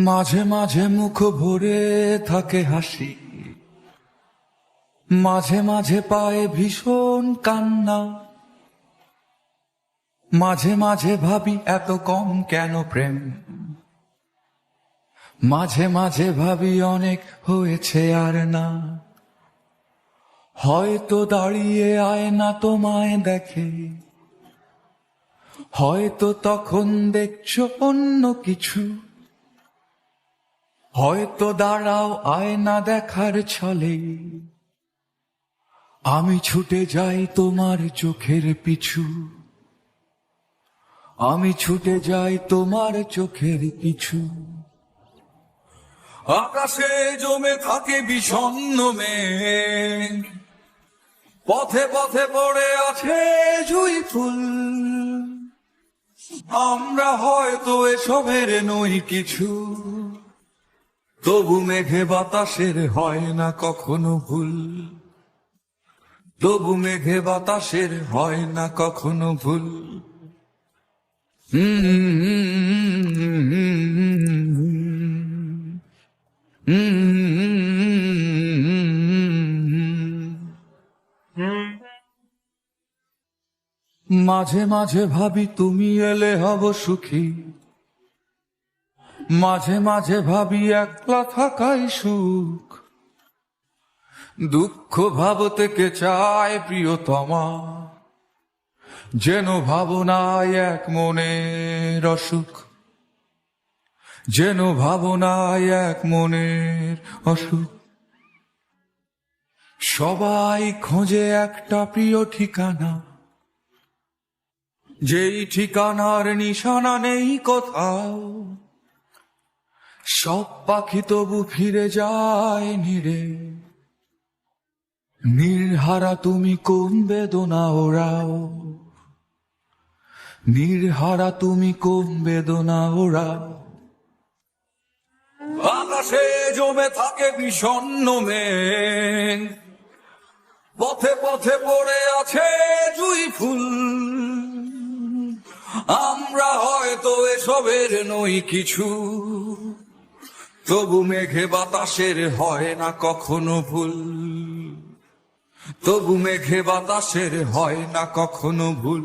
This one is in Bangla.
মাঝে মাঝে মুখ ভরে থাকে হাসি, মাঝে মাঝে পায়ে ভীষণ কান্না। মাঝে মাঝে ভাবি এত কম কেন প্রেম, মাঝে মাঝে ভাবি অনেক হয়েছে আর না। হয়তো দাঁড়িয়ে আয়না তোমায় দেখে, হয়তো তখন দেখছো অন্য কিছু। হয়তো দাঁড়াও আয়না দেখার ছলে, আমি ছুটে যাই তোমার চোখের পিছু। আমি ছুটে যাই তোমার চোখের পিছু। আকাশে জমে থাকে বিষণ্ণ মেঘ, পথে পথে পড়ে আছে জুঁই ফুল। আমরা হয়তো এসবের নই কিছু, তবু মেঘে বাতাসের হয় না কখনো ভুল। তবু মেঘে বাতাসের হয় না কখনো ভুল। মাঝে মাঝে ভাবি তুমি এলে হব সুখী, মাঝে মাঝে ভাবি একলা থাকাই সুখ। দুঃখ ভাবতে কে চায় প্রিয়তমা, যেন ভাবনায় এক মনের অসুখ। যেন ভাবনায় এক মনের অসুখ। সবাই খোঁজে একটা প্রিয় ঠিকানা, যেই ঠিকানার নিশানা নেই কোথাও। সব পাখি তবু ফিরে যায় নিরে, নির্হারা তুমি কোন বেদনা ওরাও। নির্হারা তুমি কোন বেদনা ওরাও। আকাশে জমে থাকে বিষণ্ণ মেঘ, পথে পথে পড়ে আছে জুঁই ফুল। আমরা হয়তো এসবের নই কিছু, তবু মেঘে বাতাসের হয় না কখনো ভুল। তবু মেঘে বাতাসের হয় না কখনো ভুল।